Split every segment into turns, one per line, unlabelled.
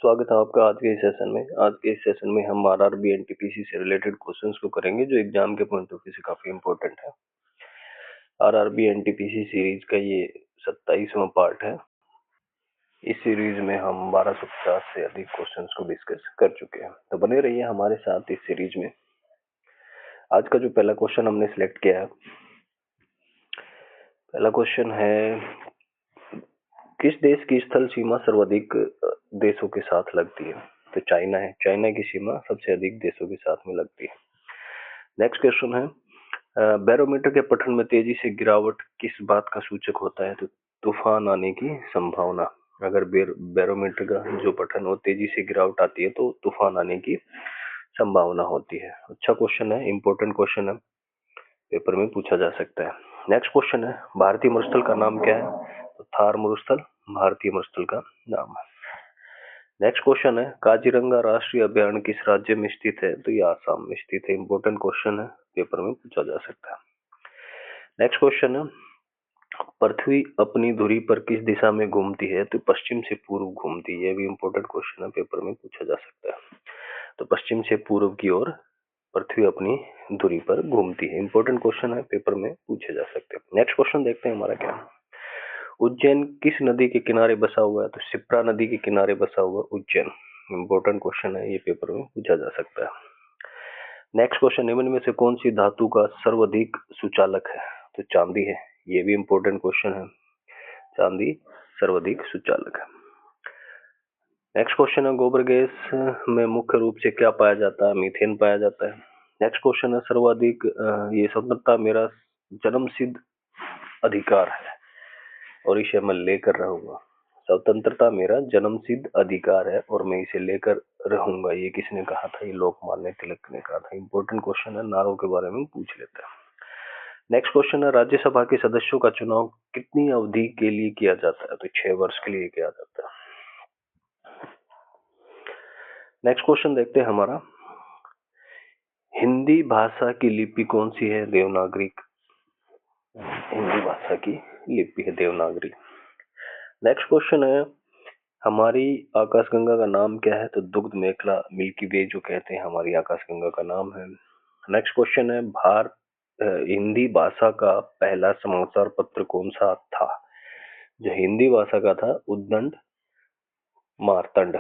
स्वागत है आपका आज के इस सेशन में। आज के इस सेशन में हम आरआरबी एनटीपीसी से रिलेटेड क्वेश्चंस को करेंगे जो एग्जाम के पॉइंट ऑफ व्यू से काफी इंपॉर्टेंट है। आरआरबी एनटीपीसी सीरीज का ये 27वां पार्ट है। इस सीरीज में हम 1250 से अधिक क्वेश्चंस को डिस्कस कर चुके हैं, तो बने रहिए हमारे साथ इस सीरीज में। आज का जो पहला क्वेश्चन हमने सिलेक्ट किया है, पहला क्वेश्चन है, किस देश की स्थल सीमा सर्वाधिक देशों के साथ लगती है? तो चाइना है। चाइना की सीमा सबसे अधिक देशों के साथ में लगती है। नेक्स्ट क्वेश्चन है, बैरोमीटर के पठन में तेजी से गिरावट किस बात का सूचक होता है? तो तूफान आने की संभावना। अगर बैरोमीटर का जो पठन हो तेजी से गिरावट आती है तो तूफान आने की संभावना होती है। अच्छा क्वेश्चन है, इंपॉर्टेंट क्वेश्चन है, पेपर में पूछा जा सकता है। नेक्स्ट क्वेश्चन है, भारतीय मरुस्थल का नाम क्या है? तो थार मरुस्थल भारतीय मरुस्थल का नाम है। नेक्स्ट क्वेश्चन है, काजीरंगा राष्ट्रीय अभयारण्य किस राज्य में स्थित है? तो ये आसाम में स्थित है। इंपॉर्टेंट क्वेश्चन है, पेपर में पूछा जा सकता है। नेक्स्ट क्वेश्चन है, पृथ्वी अपनी धुरी पर किस दिशा में घूमती है? तो पश्चिम से पूर्व घूमती है। ये भी इंपॉर्टेंट क्वेश्चन है, पेपर में पूछा जा सकता है। तो पश्चिम से पूर्व की ओर पृथ्वी अपनी धुरी पर घूमती है। इंपॉर्टेंट क्वेश्चन है, पेपर में पूछे जा सकते हैं। नेक्स्ट क्वेश्चन देखते हैं हमारा क्या है। उज्जैन किस नदी के किनारे बसा हुआ है? तो शिप्रा नदी के किनारे बसा हुआ उज्जैन। इंपॉर्टेंट क्वेश्चन है, ये पेपर में पूछा जा सकता है। नेक्स्ट क्वेश्चन, निम्न में से कौन सी धातु का सर्वाधिक सुचालक है? तो चांदी है। ये भी इंपॉर्टेंट क्वेश्चन है, चांदी सर्वाधिक सुचालक है। नेक्स्ट क्वेश्चन है, गोबर गैस में मुख्य रूप से क्या पाया जाता है? मीथेन पाया जाता है। नेक्स्ट क्वेश्चन है, सर्वाधिक ये स्वतंत्रता मेरा जन्म सिद्ध अधिकार है और इसे मैं लेकर रहूंगा। स्वतंत्रता मेरा जन्म सिद्ध अधिकार है और मैं इसे लेकर रहूंगा। ये किसने कहा था? ये लोकमान्य तिलक ने कहा था। इंपॉर्टेंट क्वेश्चन है, नारों के बारे में पूछ लेते हैं। नेक्स्ट क्वेश्चन है, राज्यसभा के सदस्यों का चुनाव कितनी अवधि के लिए किया जाता है? तो 6 वर्ष के लिए किया जाता है। नेक्स्ट क्वेश्चन देखते हैं हमारा, हिंदी भाषा की लिपि कौन सी है? देवनागरी। हिंदी भाषा की लिपि है देवनागरी। नेक्स्ट क्वेश्चन है, हमारी आकाशगंगा का नाम क्या है? तो दुग्ध मेखला मिल्की वे जो कहते हैं हमारी आकाशगंगा का नाम है। नेक्स्ट क्वेश्चन है, हिंदी भाषा का पहला समाचार पत्र कौन सा था? जो हिंदी भाषा का था, उद्दंड मार्तंड।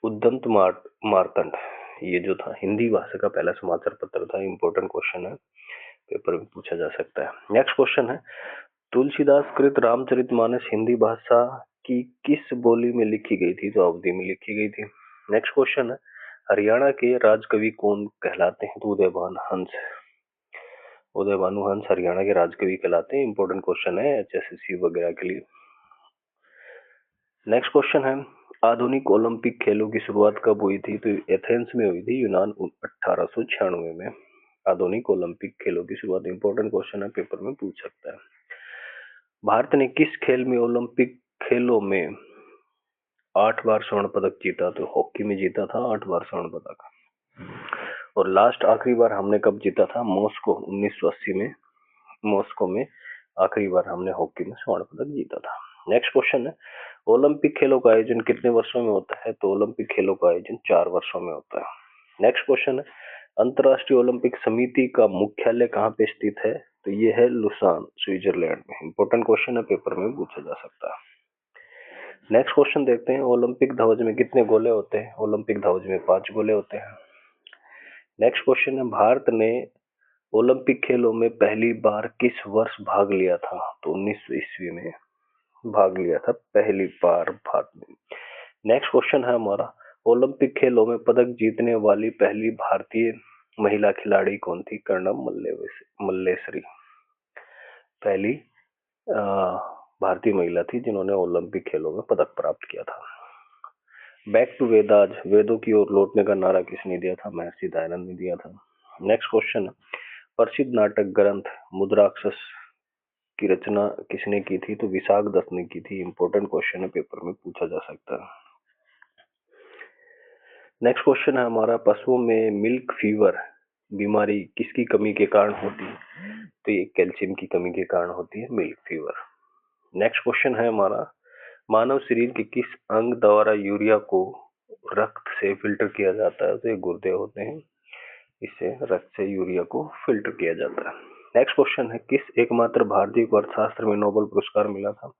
उद्दंत मार्तंड, ये जो था हिंदी भाषा का पहला समाचार पत्र था। इंपॉर्टेंट क्वेश्चन है, पेपर में पूछा जा सकता है। नेक्स्ट क्वेश्चन है, तुलसीदास कृत रामचरितमानस हिंदी भाषा की किस बोली में लिखी गई थी? तो अवधी में लिखी गई थी। नेक्स्ट क्वेश्चन है, हरियाणा के राजकवि कौन कहलाते हैं? तो उदयभानु हंस। उदयभानु हंस हरियाणा के राजकवि कहलाते हैं। इंपॉर्टेंट क्वेश्चन है एचएसएससी वगैरह के लिए। नेक्स्ट क्वेश्चन है, आधुनिक ओलंपिक खेलों की शुरुआत कब हुई थी? तो एथेंस में हुई थी, यूनान 1896 में आधुनिक ओलंपिक खेलों की शुरुआत। इंपॉर्टेंट क्वेश्चन है, पेपर में पूछ सकता है। भारत ने किस खेल में ओलंपिक खेलों में 8 बार स्वर्ण पदक जीता? तो हॉकी में जीता था 8 बार स्वर्ण पदक। और लास्ट आखिरी बार हमने कब जीता था? मॉस्को 1980 में, मॉस्को में आखिरी बार हमने हॉकी में स्वर्ण पदक जीता था। नेक्स्ट क्वेश्चन है, ओलंपिक खेलों का आयोजन कितने वर्षों में होता है? तो ओलंपिक खेलों का आयोजन 4 वर्षों में होता है। नेक्स्ट क्वेश्चन है, अंतरराष्ट्रीय ओलंपिक समिति का मुख्यालय कहाँ पे स्थित है? तो ये है लुसान, स्विट्जरलैंड में। इंपॉर्टेंट क्वेश्चन है, पेपर में पूछा जा सकता है। नेक्स्ट क्वेश्चन देखते हैं, ओलंपिक ध्वज में कितने गोले होते हैं? ओलंपिक ध्वज में 5 गोले होते हैं। नेक्स्ट क्वेश्चन है, भारत ने ओलंपिक खेलों में पहली बार किस वर्ष भाग लिया था? तो 1900 ईस्वी में भाग लिया था पहली बार भारत में। नेक्स्ट क्वेश्चन है हमारा, ओलंपिक खेलों में पदक जीतने वाली पहली भारतीय महिला खिलाड़ी कौन थी? कर्णम मल्लेश्वरी पहली भारतीय महिला थी जिन्होंने ओलंपिक खेलों में पदक प्राप्त किया था। बैक टू वेदाज, वेदों की ओर लौटने का नारा किसने दिया था? महर्षि दयानंद ने दिया था। नेक्स्ट क्वेश्चन, प्रसिद्ध नाटक ग्रंथ मुद्राक्षस की रचना किसने की थी? तो विशाख दत्त ने की थी। इंपॉर्टेंट क्वेश्चन है, पेपर में पूछा जा सकता है। नेक्स्ट क्वेश्चन है हमारा, पशुओं में मिल्क फीवर बीमारी किसकी कमी के कारण होती है? तो ये कैल्शियम की कमी के कारण होती है मिल्क फीवर। नेक्स्ट क्वेश्चन है हमारा, मानव शरीर के किस अंग द्वारा यूरिया को रक्त से फिल्टर किया जाता है, तो ये गुर्दे होते हैं, इससे रक्त से यूरिया को फिल्टर किया जाता है। नेक्स्ट क्वेश्चन है, किस एकमात्र भारतीय को अर्थशास्त्र में नोबेल पुरस्कार मिला था?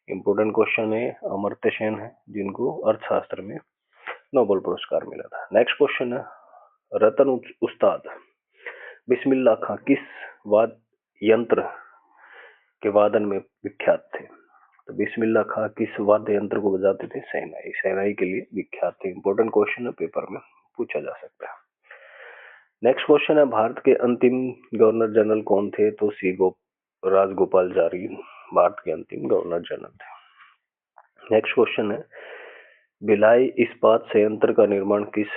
इंपोर्टेंट क्वेश्चन है, अमर्त्य सेन है जिनको अर्थशास्त्र में नोबेल पुरस्कार मिला था। नेक्स्ट क्वेश्चन है, रतन उस्ताद बिस्मिल्लाह खां किस वाद्य यंत्र के वादन में विख्यात थे? तो बिस्मिल्लाह खां किस वाद्य यंत्र को बजाते थे? शहनाई। शहनाई के लिए विख्यात थे। इंपोर्टेंट क्वेश्चन है, पेपर में पूछा जा सकता है। नेक्स्ट क्वेश्चन है, भारत के अंतिम गवर्नर जनरल कौन थे? तो राजगोपालचारी भारत के अंतिम गवर्नर जनरल थे। नेक्स्ट क्वेश्चन है, भिलाई इस्पात संयंत्र का निर्माण किस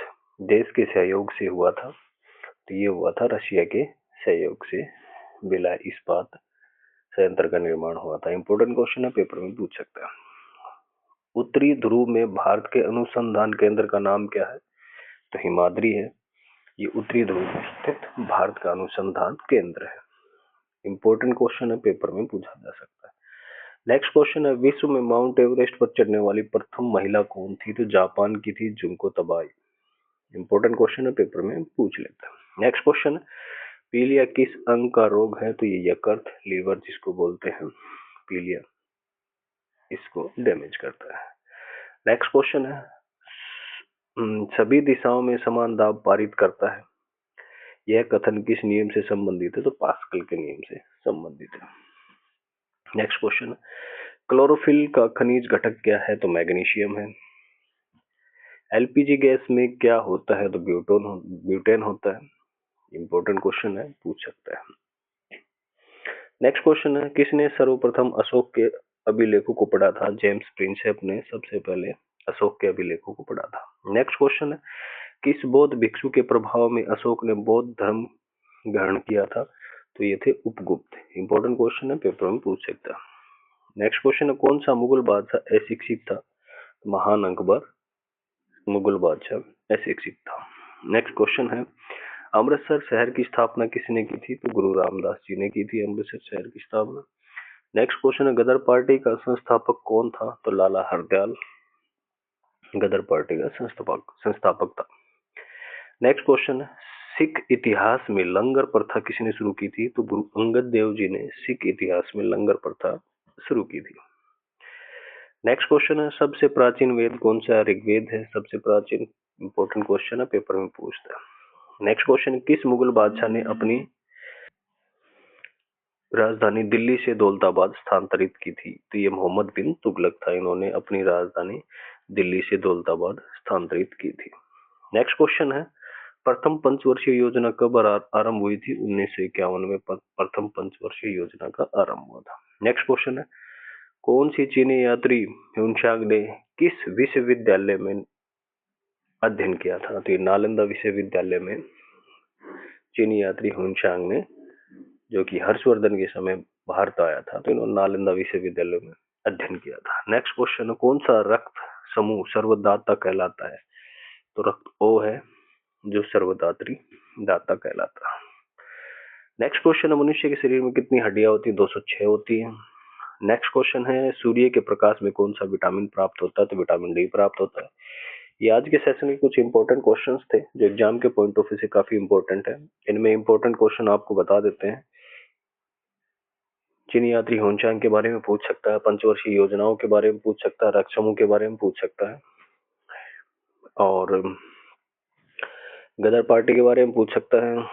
देश के सहयोग से हुआ था? तो ये हुआ था रशिया के सहयोग से भिलाई इस्पात संयंत्र का निर्माण हुआ था। इंपोर्टेंट क्वेश्चन है, पेपर में पूछ सकता है। उत्तरी ध्रुव में भारत के अनुसंधान केंद्र का नाम क्या है? तो हिमाद्री है। ये उत्तरी ध्रुव में स्थित भारत का अनुसंधान केंद्र है। इंपोर्टेंट क्वेश्चन है, पेपर में पूछा जा सकता है। नेक्स्ट क्वेश्चन है, विश्व में माउंट एवरेस्ट पर चढ़ने वाली प्रथम महिला कौन थी? तो जापान की थी जुनको तबाई। इंपोर्टेंट क्वेश्चन है, पेपर में पूछ लेता है। नेक्स्ट क्वेश्चन, पीलिया किस अंग का रोग है? तो ये यकृत, लीवर जिसको बोलते हैं पीलिया, इसको डैमेज करता है। नेक्स्ट क्वेश्चन है, सभी दिशाओं में समान दाब पारित करता है, यह कथन किस नियम से संबंधित है? तो पास्कल के नियम से संबंधित है। नेक्स्ट क्वेश्चन, क्लोरोफिल का खनिज घटक क्या है? तो मैग्नीशियम है। एलपीजी गैस में क्या होता है? तो ब्यूटेन होता है। इंपोर्टेंट क्वेश्चन है, पूछ सकता है। नेक्स्ट क्वेश्चन है, किसने सर्वप्रथम अशोक के अभिलेखों को पढ़ा था? जेम्स प्रिंसेप ने सबसे पहले अशोक के अभिलेखों को पढ़ा था। नेक्स्ट क्वेश्चन है, किस बौद्ध भिक्षु के प्रभाव में अशोक ने बौद्ध धर्म ग्रहण किया था? तो ये थे उपगुप्त। इंपोर्टेंट क्वेश्चन है, पेपर में पूछ सकता है। नेक्स्ट क्वेश्चन है, कौन सा मुगल बादशाह अशिक्षित था? महान अकबर मुगल बादशाह अशिक्षित था। नेक्स्ट क्वेश्चन है, अमृतसर शहर की स्थापना किसने की थी? तो गुरु रामदास जी ने की थी अमृतसर शहर की स्थापना। नेक्स्ट क्वेश्चन है, गदर पार्टी का संस्थापक कौन था? तो लाला हरदयाल गदर पार्टी का संस्थापक था। नेक्स्ट क्वेश्चन है, सिख इतिहास में लंगर प्रथा किसने शुरू की थी? तो गुरु अंगद देव जी ने सिख इतिहास में लंगर प्रथा शुरू की थी। नेक्स्ट क्वेश्चन है, सबसे प्राचीन वेद कौन सा? ऋग्वेद है सबसे प्राचीन। इंपोर्टेंट क्वेश्चन है, पेपर में पूछता है। नेक्स्ट क्वेश्चन, किस मुगल बादशाह ने अपनी राजधानी दिल्ली से दौलताबाद स्थानांतरित की थी? तो ये मोहम्मद बिन तुगलक था, इन्होंने अपनी राजधानी दिल्ली से दौलताबाद स्थानांतरित की थी। नेक्स्ट क्वेश्चन है, प्रथम पंचवर्षीय योजना कब आरंभ हुई थी? 1951 में प्रथम पंचवर्षीय योजना का आरंभ हुआ था। नेक्स्ट क्वेश्चन है, कौन सी चीनी यात्री ह्यूनसांग ने किस विश्वविद्यालय में अध्ययन किया था? तो ये नालंदा विश्वविद्यालय में चीनी यात्री ह्यूनसांग ने, जो कि हर्षवर्धन के समय भारत आया था, तो इन्होंने नालंदा विश्वविद्यालय में अध्ययन किया था। नेक्स्ट क्वेश्चन, कौन सा रक्त समूह सर्वदाता कहलाता है? तो रक्त ओ है जो सर्वदात्री दाता कहलाता है। नेक्स्ट क्वेश्चन है, मनुष्य के शरीर में कितनी हड्डियां होती है? 206 होती है। नेक्स्ट क्वेश्चन है, सूर्य के प्रकाश में कौन सा विटामिन प्राप्त होता है? तो विटामिन डी प्राप्त होता है। ये आज के सेशन के कुछ इंपॉर्टेंट क्वेश्चंस थे जो एग्जाम के पॉइंट ऑफ व्यू से काफी इंपॉर्टेंट है। इनमें इंपॉर्टेंट क्वेश्चन आपको बता देते हैं। चीनी यात्री ह्यूनसांग के बारे में पूछ सकता है, पंचवर्षीय योजनाओं के बारे में पूछ सकता है, रक्त समूह के बारे में पूछ सकता है, और गदर पार्टी के बारे में पूछ सकता है,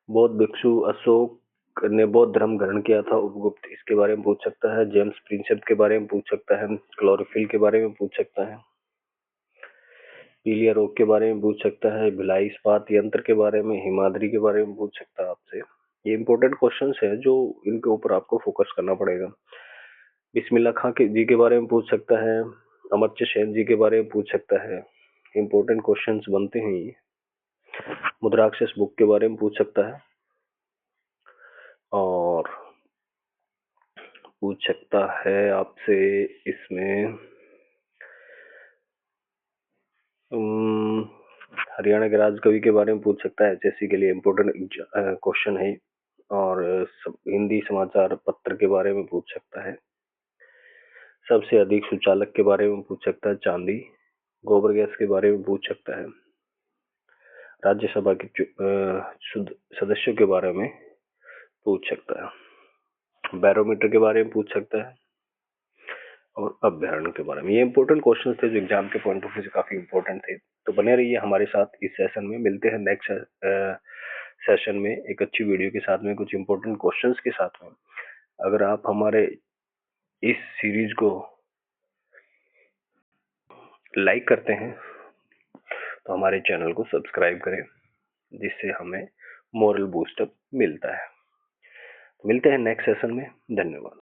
बौद्ध भिक्षु अशोक ने बौद्ध धर्म ग्रहण किया था उपगुप्त, इसके बारे में पूछ सकता है, जेम्स प्रिंसेप के बारे में पूछ सकता है, क्लोरोफिल के बारे में पूछ सकता है, पीलिया रोग के बारे में पूछ सकता है, भिलाई इस्पात यंत्र के बारे में, हिमाद्री के बारे में पूछ सकता है आपसे। ये इंपॉर्टेंट क्वेश्चंस है जो इनके ऊपर आपको फोकस करना पड़ेगा। बिस्मिल्लाह खां जी के बारे में पूछ सकता है, अमर्त्य सेन जी के बारे में पूछ सकता है। इंपॉर्टेंट क्वेश्चंस बनते हैं ये। मुद्राक्षस बुक के बारे में पूछ सकता है, और पूछ सकता है आपसे इसमें हरियाणा के राजकवि के बारे में पूछ सकता है, एचएससी के लिए इंपॉर्टेंट क्वेश्चन है। और हिंदी समाचार पत्र के बारे में पूछ सकता है। सबसे अधिक सुचालक के बारे में पूछ सकता है, चांदी। गोबर गैस के बारे में पूछ सकता है। राज्यसभा के सदस्यों के बारे में पूछ सकता है। बैरोमीटर के बारे में पूछ सकता है और अभ्यारण्य के बारे में। ये इंपॉर्टेंट क्वेश्चन थे जो एग्जाम के पॉइंट ऑफ व्यू से काफी इंपॉर्टेंट थे। तो बने रहिए हमारे साथ इस सेशन में। मिलते हैं नेक्स्ट सेशन में एक अच्छी वीडियो के साथ में, कुछ इंपॉर्टेंट क्वेश्चंस के साथ में। अगर आप हमारे इस सीरीज को लाइक करते हैं तो हमारे चैनल को सब्सक्राइब करें, जिससे हमें मोरल बूस्टअप मिलता है। मिलते हैं नेक्स्ट सेशन में। धन्यवाद।